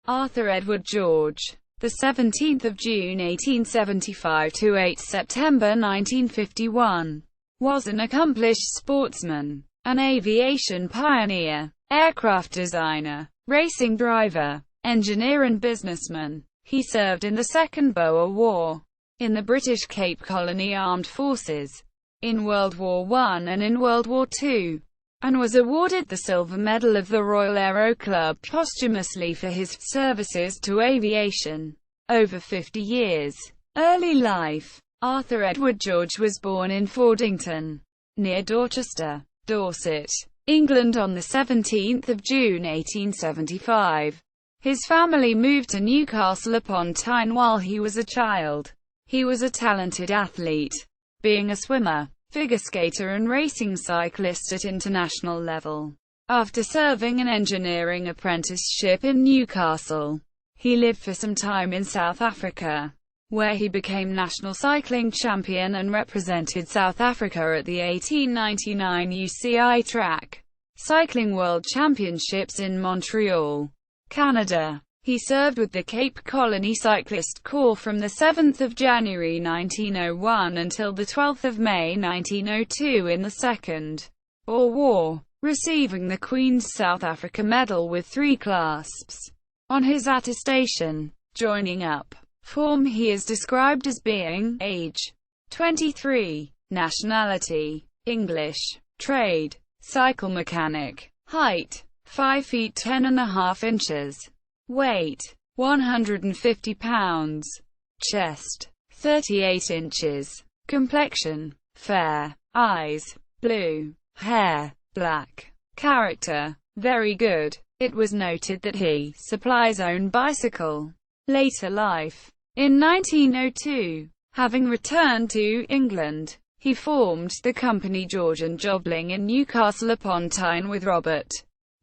Arthur Edward George, the 17th of June 1875 to 8 September 1951, was an accomplished sportsman, an aviation pioneer, aircraft designer, racing driver, engineer and businessman. He served in the Second Boer War, in the British Cape Colony Armed Forces, in World War I and in World War II, and was awarded the Silver Medal of the Royal Aero Club posthumously for his services to aviation. Over 50 years. Early life. Arthur Edward George was born in Fordington, near Dorchester, Dorset, England on 17 June 1875. His family moved to Newcastle upon Tyne while he was a child. He was a talented athlete, being a swimmer, figure skater and racing cyclist at international level. After serving an engineering apprenticeship in Newcastle, he lived for some time in South Africa, where he became national cycling champion and represented South Africa at the 1899 UCI Track Cycling World Championships in Montreal, Canada. He served with the Cape Colony Cyclist Corps from 7 January 1901 until 12 May 1902 in the Second Boer War, receiving the Queen's South Africa Medal with 3 clasps on his attestation. Joining up form, he is described as being age 23, nationality English, trade cycle mechanic, height 5 feet 10.5 inches, weight 150 pounds, chest 38 inches, complexion fair, eyes blue, hair black, character very good. It was noted that he supplies own bicycle. Later life. In 1902, having returned to England, he formed the company George and Jobling in Newcastle upon Tyne with Robert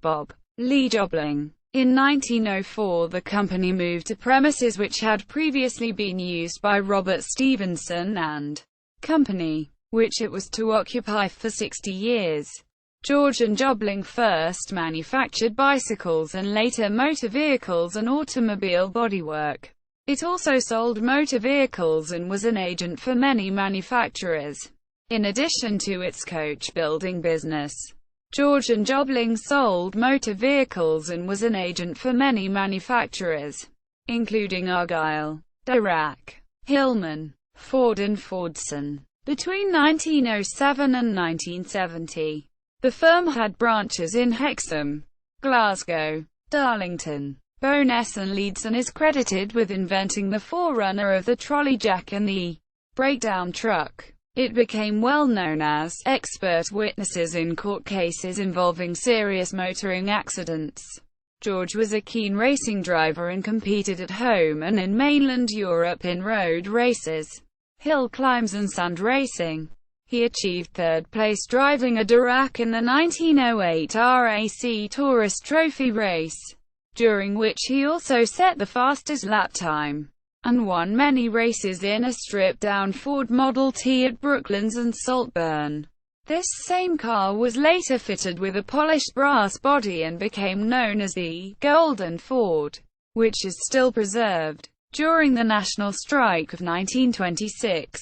Bob Lee Jobling. In 1904 the company moved to premises which had previously been used by Robert Stevenson and Company, which it was to occupy for 60 years. George and Jobling first manufactured bicycles and later motor vehicles and automobile bodywork. It also sold motor vehicles and was an agent for many manufacturers. In addition to its coach building business, George and Jobling sold motor vehicles and was an agent for many manufacturers, including Argyll, Dirac, Hillman, Ford and Fordson. Between 1907 and 1970, the firm had branches in Hexham, Glasgow, Darlington, Bowness and Leeds and is credited with inventing the forerunner of the trolley jack and the breakdown truck. It became well known as expert witnesses in court cases involving serious motoring accidents. George was a keen racing driver and competed at home and in mainland Europe in road races, hill climbs and sand racing. He achieved third place driving a Dirac in the 1908 RAC Tourist Trophy race, during which he also set the fastest lap time, and won many races in a stripped-down Ford Model T at Brooklands and Saltburn. This same car was later fitted with a polished brass body and became known as the Golden Ford, which is still preserved. During the national strike of 1926,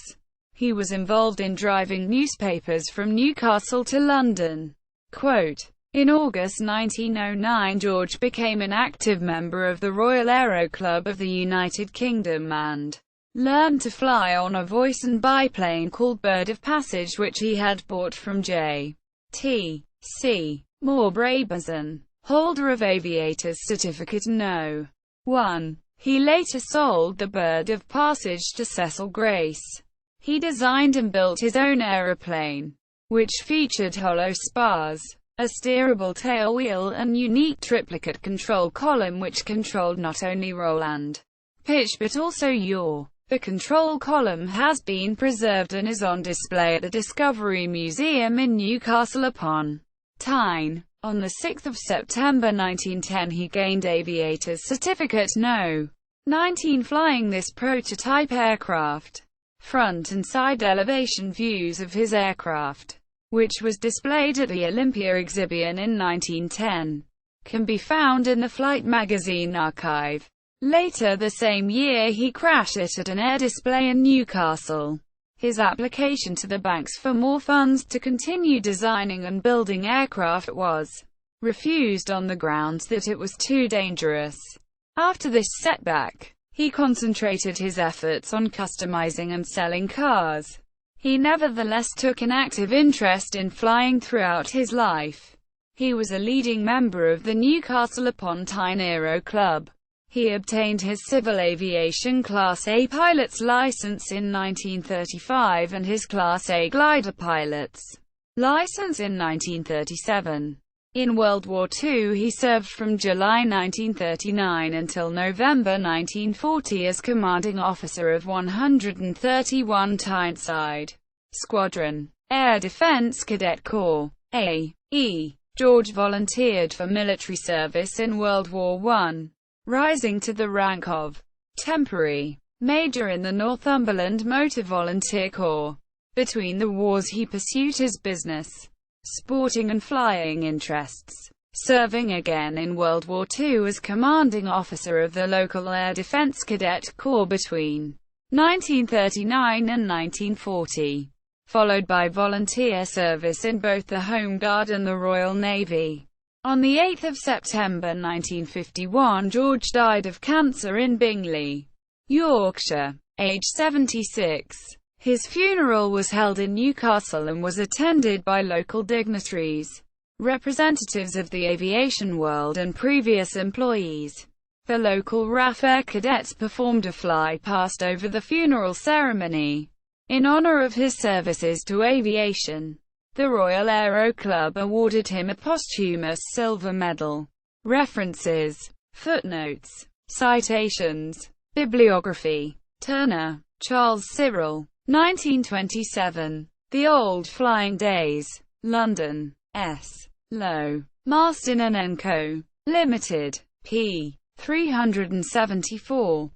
he was involved in driving newspapers from Newcastle to London. Quote, in August 1909 George became an active member of the Royal Aero Club of the United Kingdom and learned to fly on a voice and biplane called Bird of Passage which he had bought from J. T. C. Moore Brabazon, holder of Aviator's Certificate No. 1. He later sold the Bird of Passage to Cecil Grace. He designed and built his own aeroplane, which featured hollow spars, a steerable tailwheel and unique triplicate control column which controlled not only roll and pitch but also yaw. The control column has been preserved and is on display at the Discovery Museum in Newcastle upon Tyne. On 6 September 1910 he gained Aviator's Certificate No. 19 flying this prototype aircraft. Front and side elevation views of his aircraft, which was displayed at the Olympia exhibition in 1910. can be found in the Flight Magazine archive. Later the same year he crashed it at an air display in Newcastle. His application to the banks for more funds to continue designing and building aircraft was refused on the grounds that it was too dangerous. After this setback, he concentrated his efforts on customizing and selling cars. He nevertheless took an active interest in flying throughout his life. He was a leading member of the Newcastle upon Tyne Aero Club. He obtained his civil aviation Class A pilot's license in 1935 and his Class A glider pilot's license in 1937. In World War II he served from July 1939 until November 1940 as commanding officer of 131 Tyneside Squadron, Air Defence Cadet Corps. A.E. George volunteered for military service in World War I, rising to the rank of temporary major in the Northumberland Motor Volunteer Corps. Between the wars he pursued his business, sporting and flying interests, serving again in World War II as commanding officer of the local Air Defence Cadet Corps between 1939 and 1940, followed by volunteer service in both the Home Guard and the Royal Navy. On 8 September 1951 George died of cancer in Bingley, Yorkshire, aged 76. His funeral was held in Newcastle and was attended by local dignitaries, representatives of the aviation world and previous employees. The local RAF Air cadets performed a fly-past over the funeral ceremony in honor of his services to aviation. The Royal Aero Club awarded him a posthumous silver medal. References, footnotes, citations, bibliography. Turner, Charles Cyril. 1927. The Old Flying Days. London. S. Lowe. Marston and Co. Limited. p. 374.